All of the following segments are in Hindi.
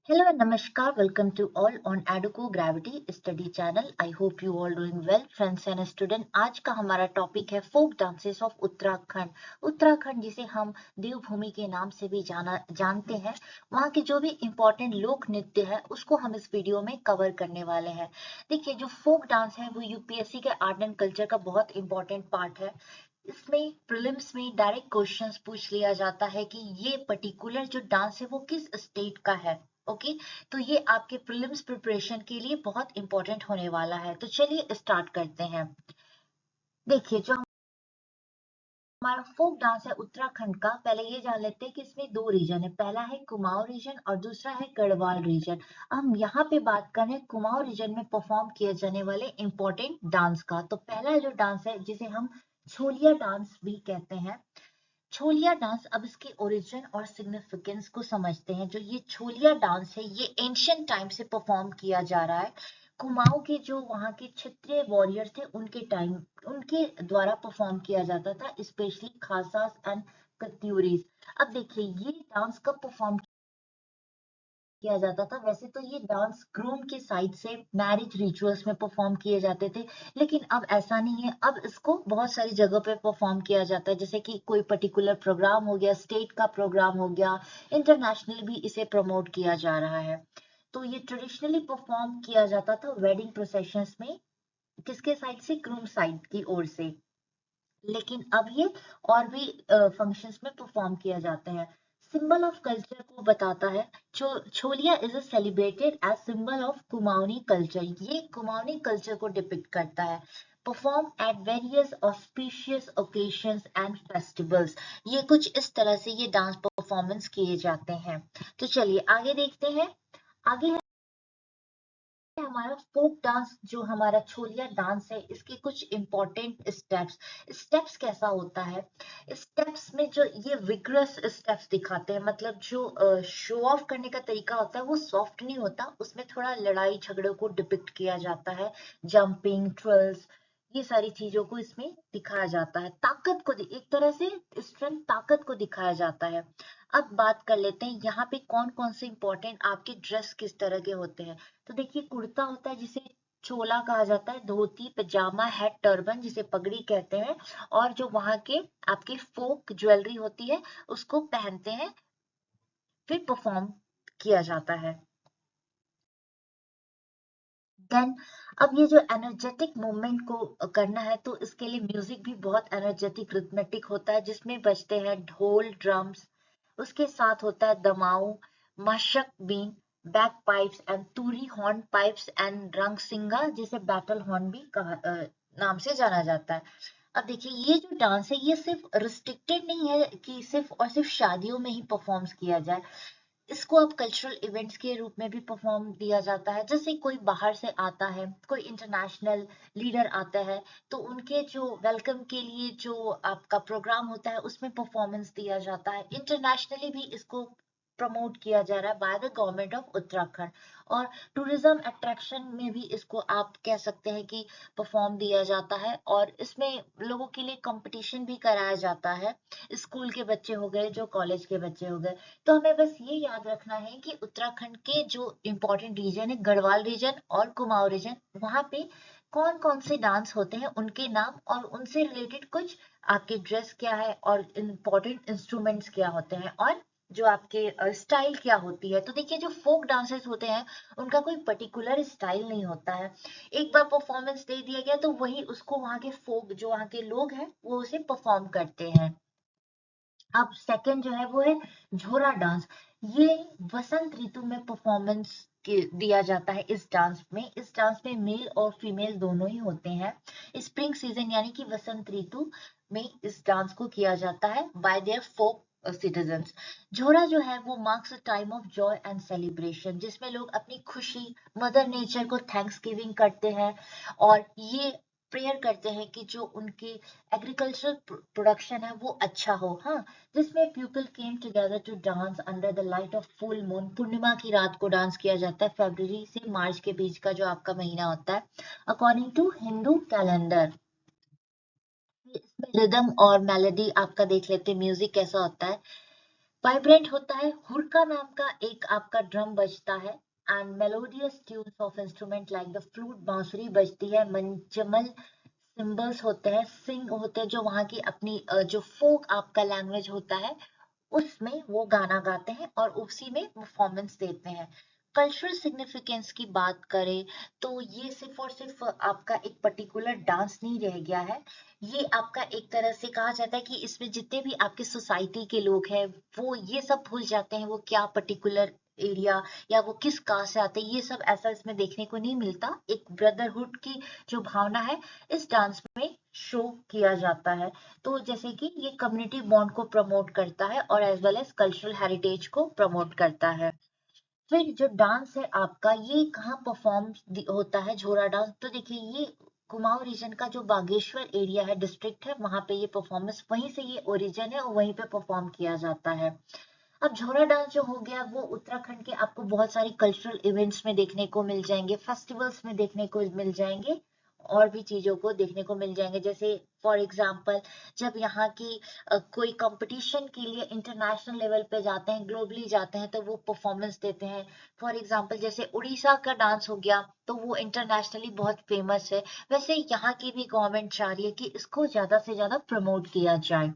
Hello and namaskar. Welcome to all on Aduco Gravity Study Channel. I hope you all doing well, friends and student. आज का हमारा टॉपिक है folk dances of Uttarakhand. Uttarakhand जिसे हम देवभूमि के नाम से भी जानते हैं, वहाँ के जो भी इम्पोर्टेंट लोक नृत्य है उसको हम इस वीडियो में कवर करने वाले हैं। देखिए, जो फोक डांस है वो यूपीएससी के आर्ट एंड कल्चर का बहुत इंपॉर्टेंट पार्ट है। इसमें प्रीलिम्स में डायरेक्ट क्वेश्चंस पूछ लिया जाता है कि ये पर्टिकुलर जो डांस है वो किस स्टेट का है। ओके, तो ये आपके प्रीलिम्स प्रिपरेशन के लिए बहुत इंपॉर्टेंट होने वाला है। तो चलिए स्टार्ट करते हैं। देखिए, जो हमारा फोक डांस है उत्तराखंड का, पहले ये जान लेते हैं कि इसमें दो रीजन है। पहला है कुमाऊं रीजन और दूसरा है गढ़वाल रीजन। हम यहाँ पे बात कर रहे हैं कुमाऊं रीजन में परफॉर्म किए जाने वाले इंपॉर्टेंट डांस का। तो पहला जो डांस है जिसे हम छोलिया डांस भी कहते हैं। छोलिया डांस, अब इसके ओरिजिन और सिग्निफिकेंस को समझते हैं। जो ये छोलिया डांस है ये एंशियंट टाइम से परफॉर्म किया जा रहा है। कुमाऊं के जो वहाँ के क्षत्रिय वॉरियर थे उनके टाइम उनके द्वारा परफॉर्म किया जाता था, स्पेशली खासास एंड कत्यूरीज। अब देखिए, ये डांस कब परफॉर्म किया जाता था? वैसे तो ये डांस ग्रूम के साइड से मैरिज रिचुअल्स में परफॉर्म किए जाते थे, लेकिन अब ऐसा नहीं है। अब इसको बहुत सारी जगह पे परफॉर्म किया जाता है, जैसे कि कोई पर्टिकुलर प्रोग्राम हो गया, स्टेट का प्रोग्राम हो गया, इंटरनेशनल भी इसे प्रमोट किया जा रहा है। तो ये ट्रेडिशनली परफॉर्म किया जाता था वेडिंग प्रोसेशंस में, किसके साइड से? ग्रूम साइड की ओर से। लेकिन अब ये और भी फंक्शंस में परफॉर्म किया जाते हैं। सिंबल ऑफ कल्चर को बताता है। Chholiya is celebrated as symbol of Kumaoni culture. ये कुमाऊनी कल्चर को डिपिक्ट करता है। Perform at various auspicious occasions and festivals. ये कुछ इस तरह से ये डांस परफॉर्मेंस किए जाते हैं। तो चलिए आगे देखते हैं। आगे है हमारा फोक डांस। जो हमारा छोलिया डांस है इसके कुछ इंपॉर्टेंट स्टेप्स। स्टेप्स कैसा होता है? स्टेप्स में जो ये विग्रस स्टेप्स दिखाते हैं, मतलब जो शो ऑफ करने का तरीका होता है वो सॉफ्ट नहीं होता, उसमें थोड़ा लड़ाई झगड़े को डिपिक्ट किया जाता है। जंपिंग, ट्रिल्स, ये सारी चीजों को इसमें दिखाया जाता है। ताकत को एक तरह से स्ट्रेंथ, ताकत को दिखाया जाता है। अब बात कर लेते हैं यहाँ पे कौन कौन से इंपॉर्टेंट आपके ड्रेस किस तरह के होते हैं। तो देखिए, कुर्ता होता है जिसे चोला कहा जाता है, धोती, पजामा, हेड टर्बन जिसे पगड़ी कहते हैं, और जो वहां के आपके फोक ज्वेलरी होती है उसको पहनते हैं, फिर परफॉर्म किया जाता है। देन अब ये जो एनर्जेटिक मूवमेंट को करना है तो इसके लिए म्यूजिक भी बहुत एनर्जेटिक रिथमेटिक होता है, जिसमें बजते हैं ढोल, ड्रम्स, उसके साथ होता है दमाऊ, मशक बीन, बैक पाइप्स एंड तूरी हॉर्न पाइप्स एंड रंगसिंगा जिसे बैटल हॉर्न भी नाम से जाना जाता है। अब देखिए, ये जो डांस है ये सिर्फ रिस्ट्रिक्टेड नहीं है कि सिर्फ और सिर्फ शादियों में ही परफॉर्म किया जाए। इसको अब कल्चरल इवेंट्स के रूप में भी परफॉर्म दिया जाता है। जैसे कोई बाहर से आता है, कोई इंटरनेशनल लीडर आता है, तो उनके जो वेलकम के लिए जो आपका प्रोग्राम होता है उसमें परफॉर्मेंस दिया जाता है। इंटरनेशनली भी इसको प्रमोट किया जा रहा है by the government of Uttarakhand. और टूरिज्म अट्रैक्शन में भी इसको आप कह सकते हैं कि परफॉर्म दिया जाता है, और इसमें लोगों के लिए कंपटीशन भी कराया जाता है। स्कूल के बच्चे हो गए, जो कॉलेज के बच्चे हो गए। तो हमें बस ये याद रखना है कि उत्तराखंड के जो इम्पोर्टेंट रीजन है, गढ़वाल रीजन और कुमाऊं रीजन, वहां पे कौन कौन से डांस होते हैं, उनके नाम और उनसे रिलेटेड कुछ आपके ड्रेस क्या है और इम्पोर्टेंट इंस्ट्रूमेंट्स क्या होते हैं और जो आपके स्टाइल क्या होती है। तो देखिए, जो फोक डांसेस होते हैं उनका कोई पर्टिकुलर स्टाइल नहीं होता है। एक बार परफॉर्मेंस दे दिया गया तो वही उसको वहाँ के फोक जो वहाँ के लोग हैं वो उसे परफॉर्म करते हैं। अब सेकंड जो है वो है झोरा डांस। ये वसंत ऋतु में परफॉर्मेंस दिया जाता है। इस डांस में मेल और फीमेल दोनों ही होते हैं। स्प्रिंग सीजन यानी कि वसंत ऋतु में इस डांस को किया जाता है बाय देयर फोक सिटीजन्स। झोरा जो है वो marks a time of Joy and celebration, जिसमें लोग अपनी खुशी, मदर नेचर को थैंक्स गिविंग करते हैं, और ये प्रेयर करते हैं कि जो उनके एग्रीकल्चरल प्रोडक्शन है वो अच्छा हो। हाँ, जिसमें people came together to dance under the light of full moon. पूर्णिमा की रात को डांस किया जाता है, फरवरी से मार्च के बीच का जो आपका महीना होता है, अकॉर्डिंग टू हिंदू कैलेंडर। इसमें रिदम और मेलोडी आपका देख लेते हैं, म्यूजिक कैसा होता है। वाइब्रेंट होता है, हुरका नाम का एक आपका ड्रम बजता है, and melodious tunes of instrument like the flute, बांसुरी बजती है, मंजमल सिंबल्स होते हैं, सिंग होते हैं, जो वहाँ की अपनी जो फोक आपका लैंग्वेज होता है उसमें वो गाना गाते हैं और उसी में परफॉर्मेंस देते हैं। कल्चरल सिग्निफिकेंस की बात करें तो ये सिर्फ और सिर्फ आपका एक पर्टिकुलर डांस नहीं रह गया है, ये आपका एक तरह से कहा जाता है कि इसमें जितने भी आपके सोसाइटी के लोग हैं वो ये सब भूल जाते हैं वो क्या पर्टिकुलर एरिया या वो किस कास्ट से आते हैं, ये सब ऐसा इसमें देखने को नहीं मिलता। एक ब्रदरहुड की जो भावना है इस डांस में शो किया जाता है। तो जैसे कि ये कम्युनिटी बॉन्ड को प्रमोट करता है और as well as cultural heritage को प्रमोट करता है। फिर जो डांस है आपका ये कहाँ परफॉर्म होता है, झोरा डांस, तो देखिए ये कुमाऊं रीजन का जो बागेश्वर एरिया है, डिस्ट्रिक्ट है, वहां पे ये परफॉर्मेंस वहीं से ये ओरिजिन है और वहीं पे परफॉर्म किया जाता है। अब झोरा डांस जो हो गया वो उत्तराखंड के आपको बहुत सारी कल्चरल इवेंट्स में देखने को मिल जाएंगे, फेस्टिवल्स में देखने को मिल जाएंगे और भी चीजों को देखने को मिल जाएंगे। जैसे फॉर एग्जाम्पल जब यहाँ की कोई कंपटीशन के लिए इंटरनेशनल लेवल पे जाते हैं, ग्लोबली जाते हैं, तो वो परफॉर्मेंस देते हैं। फॉर एग्जाम्पल जैसे उड़ीसा का डांस हो गया तो वो इंटरनेशनली बहुत फेमस है। वैसे यहाँ की भी गवर्नमेंट चाह रही है कि इसको ज्यादा से ज्यादा प्रमोट किया जाए।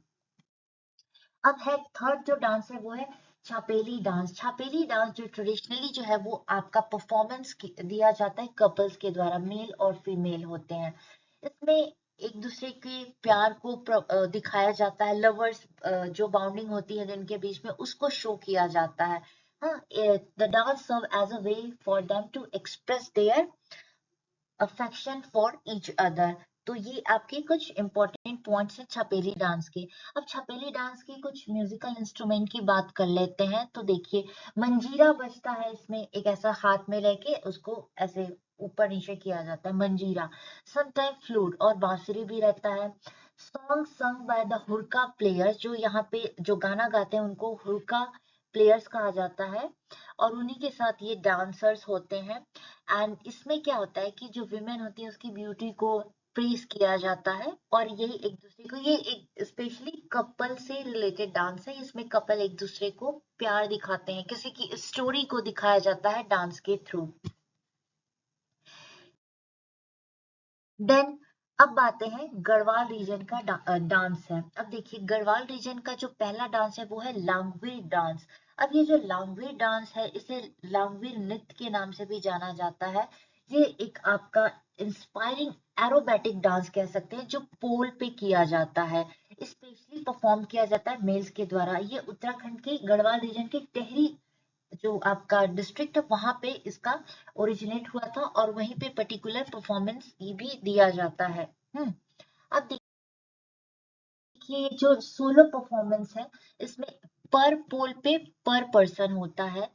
अब है थर्ड जो डांस है वो है छापेली डांस। छापेली डांस जो ट्रेडिशनली जो है वो आपका परफॉर्मेंस दिया जाता है कपल्स के द्वारा, मेल और फीमेल होते हैं। इसमें एक दूसरे के प्यार को दिखाया जाता है, लवर्स जो बाउंडिंग होती है जिनके बीच में उसको शो किया जाता है। हाँ, the dance serve as a way for them to express their affection for each other. तो ये आपके कुछ इंपॉर्टेंट पॉइंट्स हैं छपेली डांस के। अब छपेली डांस के कुछ म्यूजिकल इंस्ट्रूमेंट की बात कर लेते हैं। तो देखिए मंजीरा बजता है, इसमें एक ऐसा हाथ में लेके उसको ऐसे ऊपर नीचे किया जाता है, मंजीरा। समटाइम फ्लूट और बांसुरी भी रहता है। Song sung by the हुरका players, जो यहाँ पे जो गाना गाते हैं उनको हुरका प्लेयर्स कहा जाता है और उन्हीं के साथ ये डांसर्स होते हैं। एंड इसमें क्या होता है कि जो विमेन होती है उसकी ब्यूटी को प्रेज किया जाता है और यही एक दूसरे को, ये एक स्पेशली कपल से रिलेटेड डांस है, इसमें कपल एक दूसरे को प्यार दिखाते हैं, किसी की स्टोरी को दिखाया जाता है डांस के थ्रू। देन अब आते हैं गढ़वाल रीजन का डांस है। अब देखिए गढ़वाल रीजन का जो पहला डांस है वो है लांगवीर डांस। अब ये जो लांगवीर डांस है इसे लांगवीर नृत्य के नाम से भी जाना जाता है। ये एक आपका इंस्पायरिंग एरोबेटिक डांस कह सकते हैं जो पोल पे किया जाता है, स्पेशली परफॉर्म किया जाता है मेल्स के द्वारा। ये उत्तराखंड के गढ़वाल रीजन के टेहरी जो आपका डिस्ट्रिक्ट है वहां पे इसका ओरिजिनेट हुआ था और वहीं पे पर्टिकुलर परफॉर्मेंस ये भी दिया जाता है। अब देखिए जो सोलो परफॉर्मेंस है इसमें पर पोल पे पर पर्सन होता है।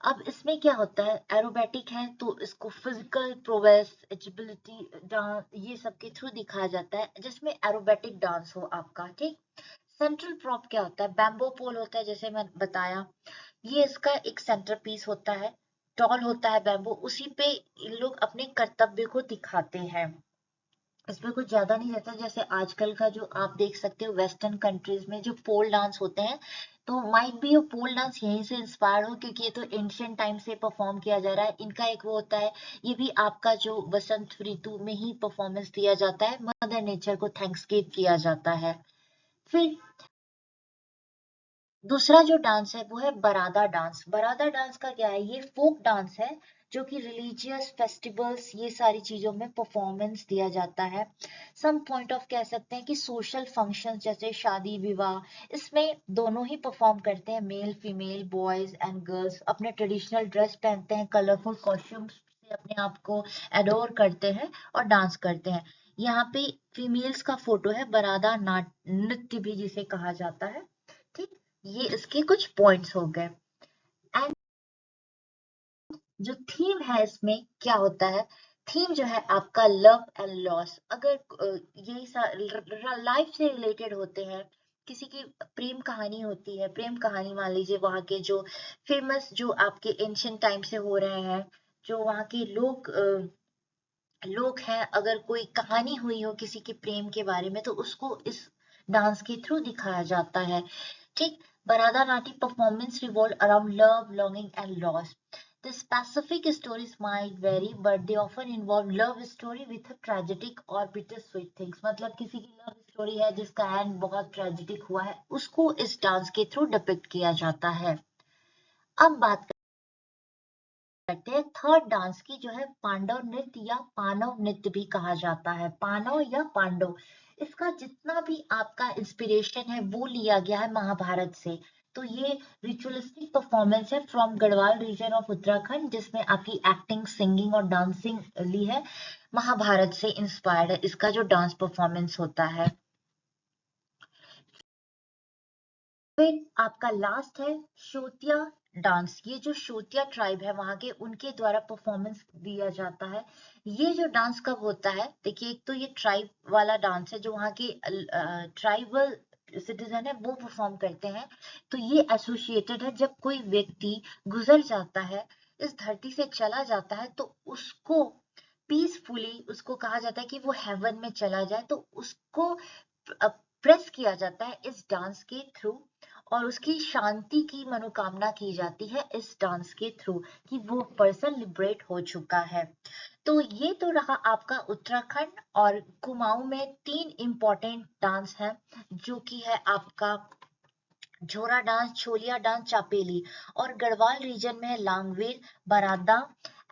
अब इसमें क्या होता है, एरोबेटिक है तो इसको फिजिकल प्रोवेस, एजिबिलिटी, डांस ये सब के थ्रू दिखाया जाता है जिसमें एरोबेटिक डांस हो आपका, ठीक। सेंट्रल प्रॉप क्या होता है, बैम्बो पोल होता है जैसे मैं बताया, ये इसका एक सेंटर पीस होता है, टॉल होता है बैम्बू, उसी पे इन लोग अपने कर्तव्य को दिखाते हैं। इसमें कुछ ज्यादा नहीं रहता, जैसे आजकल का जो आप देख सकते हो वेस्टर्न कंट्रीज में जो पोल डांस होते हैं, तो माइट बी ये पोल डांस यहीं से इंस्पायर हो क्योंकि ये तो एंशियंट टाइम से परफॉर्म किया जा रहा है। इनका एक वो होता है, ये भी आपका जो वसंत ऋतु में ही परफॉर्मेंस दिया जाता है, मदर नेचर को थैंक्सगिव किया जाता है। फिर दूसरा जो डांस है वो है बरादा डांस। बरादा डांस का क्या है, ये फोक डांस है जो कि रिलीजियस फेस्टिवल्स ये सारी चीजों में परफॉर्मेंस दिया जाता है। सम पॉइंट ऑफ कह सकते हैं कि सोशल फंक्शंस जैसे शादी विवाह, इसमें दोनों ही परफॉर्म करते हैं, male female boys and girls अपने ट्रेडिशनल ड्रेस पहनते हैं, कलरफुल कॉस्ट्यूम्स से अपने आप को एडोर करते हैं और डांस करते हैं। यहाँ पे फीमेल्स का फोटो है, बरादा नाट नृत्य भी जिसे कहा जाता है, ठीक। ये इसके कुछ पॉइंट्स हो गए। एंड जो थीम है इसमें क्या होता है, थीम जो है आपका लव एंड लॉस, अगर यही लाइफ से रिलेटेड होते हैं, किसी की प्रेम कहानी होती है, प्रेम कहानी मान लीजिए वहाँ के जो फेमस जो आपके एंशियंट टाइम से हो रहे हैं, जो वहाँ के लोग हैं, अगर कोई कहानी हुई हो किसी के प्रेम के बारे में तो उसको इस डांस के थ्रू दिखाया जाता है, ठीक। Bharatanatyam performance revolved around love, longing, and loss. The specific stories might vary, but they often involve love story with a tragic or bittersweet things. मतलब किसी की लव स्टोरी है जिसका एंड बहुत ट्रेजिक हुआ है, उसको इस डांस के थ्रू डिपिक्ट किया जाता है। अब बात करते हैं थर्ड डांस की, जो है पांडव नृत्य या पानव नृत्य भी कहा जाता है। पानव या पांडव, इसका जितना भी आपका इंस्पिरेशन है वो लिया गया है महाभारत से। तो ये रिचुअलिस्टिक परफॉर्मेंस है from Garhwal region of Uttarakhand, जिसमें आपकी एक्टिंग, सिंगिंग और डांसिंग ली है, महाभारत से इंस्पायर्ड है इसका जो डांस परफॉर्मेंस होता है। फिर आपका लास्ट है शोतिया डांस। ये जो शोतिया ट्राइब है वहां के, उनके द्वारा परफॉर्मेंस दिया जाता है। ये जो डांस कब होता है, देखिए एक तो ये ट्राइब वाला डांस है जो वहां के ट्राइबल सिटीजन है वो परफॉर्म करते हैं। तो ये एसोसिएटेड है, जब कोई व्यक्ति गुजर जाता है, इस धरती से चला जाता है, तो उसको पीसफुली उसको कहा जाता है कि वो हेवन में चला जाए, तो उसको प्रेस किया जाता है इस डांस के थ्रू, और उसकी शांति की मनोकामना की जाती है इस डांस के थ्रू कि वो पर्सन लिबरेट हो चुका है। तो ये तो रहा आपका उत्तराखंड, और कुमाऊं में 3 इम्पोर्टेंट डांस है, जो कि है आपका झोरा डांस, छोलिया डांस, चापेली, और गढ़वाल रीजन में है लांगवेल, बरादा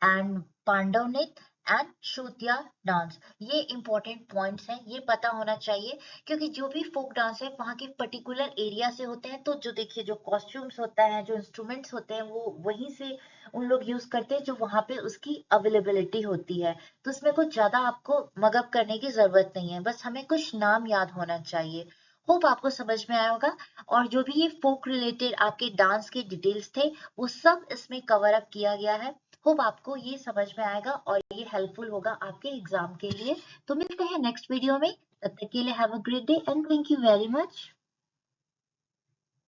एंड पांडव नृत्य एंड शोतिया डांस। ये इंपॉर्टेंट पॉइंट्स हैं, ये पता होना चाहिए, क्योंकि जो भी फोक डांस है वहाँ के पर्टिकुलर एरिया से होते हैं। तो जो देखिए जो कॉस्ट्यूम्स होता है, जो इंस्ट्रूमेंट्स होते हैं, वो वहीं से उन लोग यूज करते हैं जो वहाँ पे उसकी अवेलेबिलिटी होती है। तो इसमें कुछ ज्यादा आपको मगअप करने की जरूरत नहीं है, बस हमें कुछ नाम याद होना चाहिए। होप आपको समझ में आया होगा। और जो भी ये फोक रिलेटेड आपके डांस के डिटेल्स थे, वो सब इसमें कवर अप किया गया है। होप आपको ये समझ में आएगा और ये हेल्पफुल होगा आपके एग्जाम के लिए। तो मिलते हैं नेक्स्ट वीडियो में, तब तक के लिए have a great day and thank you very much.